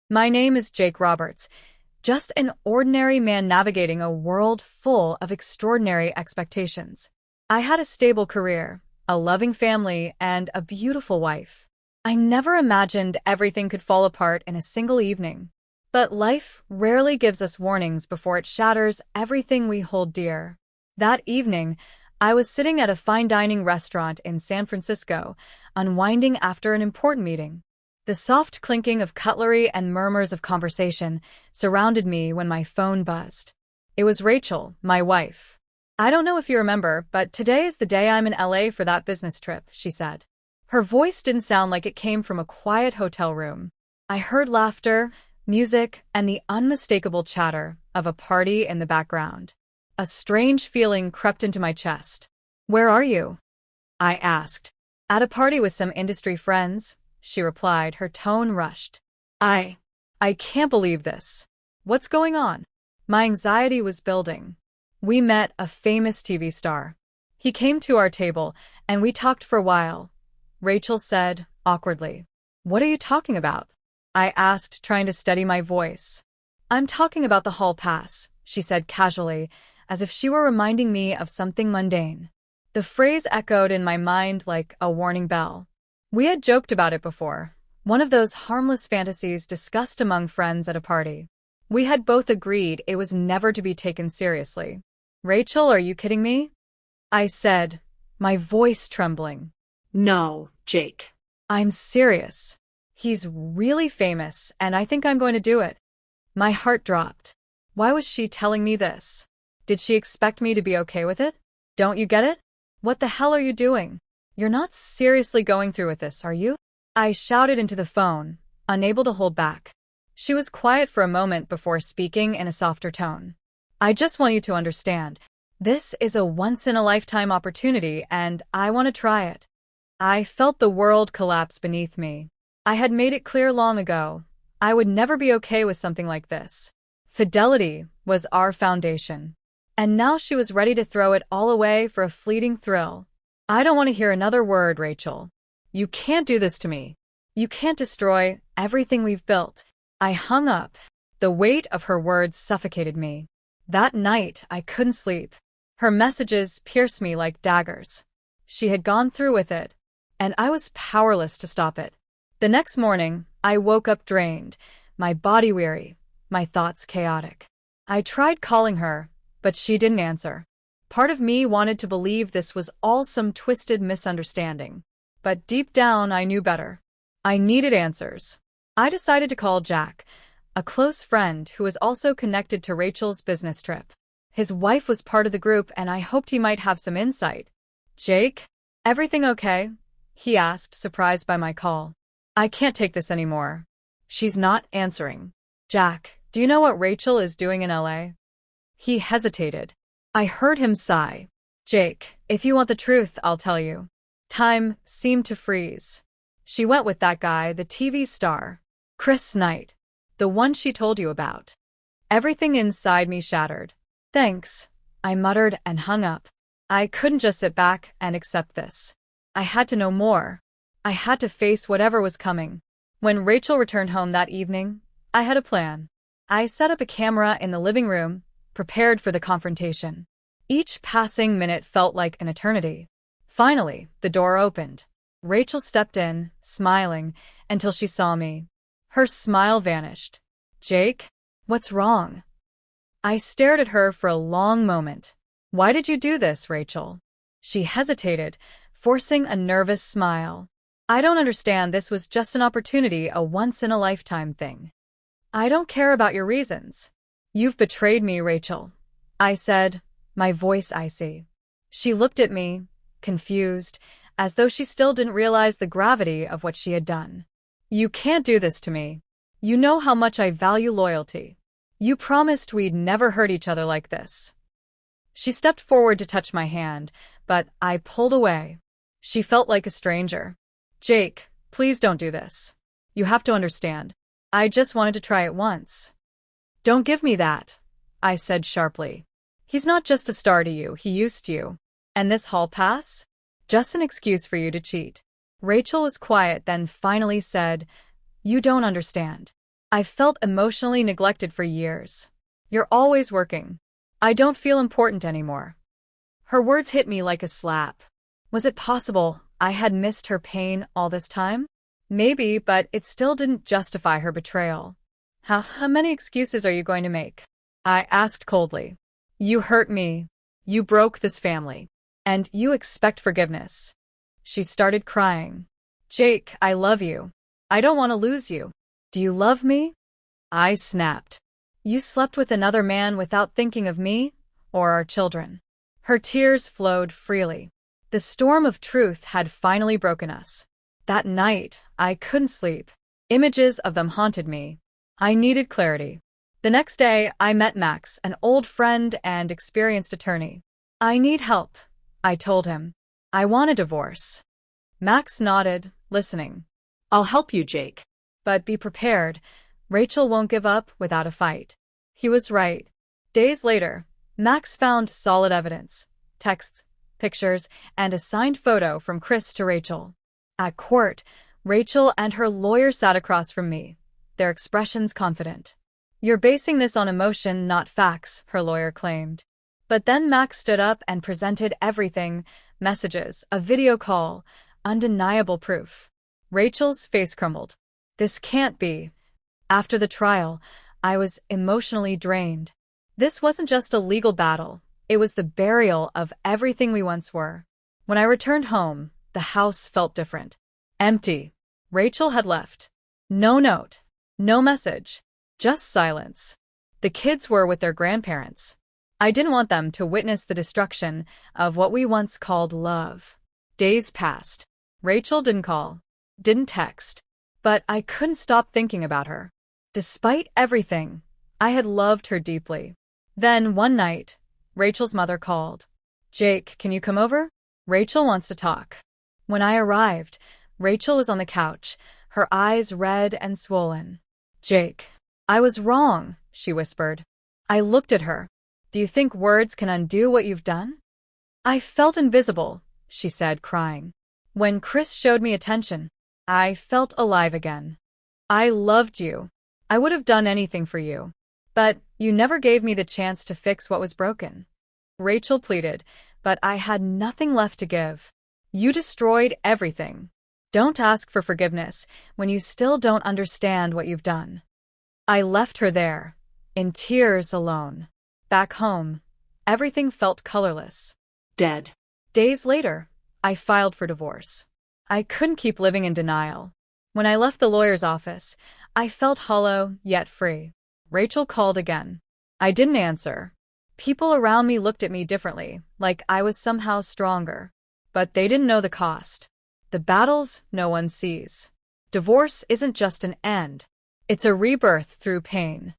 My name is Jake Roberts, just an ordinary man navigating a world full of extraordinary expectations. I had a stable career, a loving family, and a beautiful wife. I never imagined everything could fall apart in a single evening. But life rarely gives us warnings before it shatters everything we hold dear. That evening, I was sitting at a fine dining restaurant in San Francisco, unwinding after an important meeting. The soft clinking of cutlery and murmurs of conversation surrounded me when my phone buzzed. It was Rachel, my wife. "I don't know if you remember, but today is the day I'm in LA for that business trip," she said. Her voice didn't sound like it came from a quiet hotel room. I heard laughter, music, and the unmistakable chatter of a party in the background. A strange feeling crept into my chest. "Where are you?" I asked. "At a party with some industry friends," she replied, her tone rushed. I can't believe this. What's going on?" My anxiety was building. "We met a famous TV star. He came to our table, and we talked for a while," Rachel said, awkwardly. "What are you talking about?" I asked, trying to steady my voice. "I'm talking about the hall pass," she said casually, as if she were reminding me of something mundane. The phrase echoed in my mind like a warning bell. We had joked about it before, one of those harmless fantasies discussed among friends at a party. We had both agreed it was never to be taken seriously. "Rachel, are you kidding me?" I said, my voice trembling. No, Jake. "I'm serious. He's really famous, and I think I'm going to do it." My heart dropped. Why was she telling me this? Did she expect me to be okay with it? Don't you get it? What the hell are you doing? You're not seriously going through with this, are you? I shouted into the phone, unable to hold back. She was quiet for a moment before speaking in a softer tone. "I just want you to understand. This is a once-in-a-lifetime opportunity, and I want to try it." I felt the world collapse beneath me. I had made it clear long ago. I would never be okay with something like this. Fidelity was our foundation. And now she was ready to throw it all away for a fleeting thrill. "I don't want to hear another word, Rachel. You can't do this to me. You can't destroy everything we've built." I hung up. The weight of her words suffocated me. That night, I couldn't sleep. Her messages pierced me like daggers. She had gone through with it, and I was powerless to stop it. The next morning, I woke up drained, my body weary, my thoughts chaotic. I tried calling her, but she didn't answer. Part of me wanted to believe this was all some twisted misunderstanding. But deep down, I knew better. I needed answers. I decided to call Jack, a close friend who was also connected to Rachel's business trip. His wife was part of the group, and I hoped he might have some insight. "Jake, everything okay?" he asked, surprised by my call. "I can't take this anymore." "She's not answering." "Jack, do you know what Rachel is doing in LA?" He hesitated. I heard him sigh. "Jake, if you want the truth, I'll tell you." Time seemed to freeze. "She went with that guy, the TV star. Chris Knight. The one she told you about." Everything inside me shattered. "Thanks," I muttered and hung up. I couldn't just sit back and accept this. I had to know more. I had to face whatever was coming. When Rachel returned home that evening, I had a plan. I set up a camera in the living room, prepared for the confrontation. Each passing minute felt like an eternity. Finally, the door opened. Rachel stepped in, smiling, until she saw me. Her smile vanished. "Jake, what's wrong?" I stared at her for a long moment. "Why did you do this, Rachel?" She hesitated, forcing a nervous smile. "I don't understand. This was just an opportunity, a once-in-a-lifetime thing." "I don't care about your reasons." "You've betrayed me, Rachel," I said, my voice icy. She looked at me, confused, as though she still didn't realize the gravity of what she had done. "You can't do this to me. You know how much I value loyalty. You promised we'd never hurt each other like this." She stepped forward to touch my hand, but I pulled away. She felt like a stranger. "Jake, please don't do this. You have to understand. I just wanted to try it once." "Don't give me that," I said sharply. "He's not just a star to you, he used you. And this hall pass? Just an excuse for you to cheat." Rachel was quiet, then finally said, "You don't understand. I felt emotionally neglected for years. You're always working. I don't feel important anymore. Her words hit me like a slap. Was it possible I had missed her pain all this time? Maybe, but it still didn't justify her betrayal. How many excuses are you going to make? I asked coldly. You hurt me. You broke this family. And you expect forgiveness. She started crying. Jake, I love you. I don't want to lose you. Do you love me? I snapped. You slept with another man without thinking of me or our children. Her tears flowed freely. The storm of truth had finally broken us. That night, I couldn't sleep. Images of them haunted me. I needed clarity. The next day, I met Max, an old friend and experienced attorney. I need help, I told him. I want a divorce. Max nodded, listening. I'll help you, Jake. But be prepared. Rachel won't give up without a fight. He was right. Days later, Max found solid evidence, texts, pictures, and a signed photo from Chris to Rachel. At court, Rachel and her lawyer sat across from me, their expressions confident. You're basing this on emotion, not facts, her lawyer claimed. But then Max stood up and presented everything, messages, a video call, undeniable proof. Rachel's face crumbled. This can't be. After the trial, I was emotionally drained. This wasn't just a legal battle. It was the burial of everything we once were. When I returned home, the house felt different. Empty. Rachel had left. No note. No message. Just silence. The kids were with their grandparents. I didn't want them to witness the destruction of what we once called love. Days passed. Rachel didn't call, didn't text, but I couldn't stop thinking about her. Despite everything, I had loved her deeply. Then, one night, Rachel's mother called. Jake, can you come over? Rachel wants to talk. When I arrived, Rachel was on the couch, her eyes red and swollen. Jake, I was wrong, she whispered. I looked at her. Do you think words can undo what you've done? I felt invisible, she said, crying. When Chris showed me attention, I felt alive again. I loved you. I would have done anything for you. But you never gave me the chance to fix what was broken. Rachel pleaded, but I had nothing left to give. You destroyed everything. Don't ask for forgiveness when you still don't understand what you've done. I left her there, in tears, alone. Back home, everything felt colorless. Dead. Days later, I filed for divorce. I couldn't keep living in denial. When I left the lawyer's office, I felt hollow yet free. Rachel called again. I didn't answer. People around me looked at me differently, like I was somehow stronger. But they didn't know the cost. The battles no one sees. Divorce isn't just an end. It's a rebirth through pain.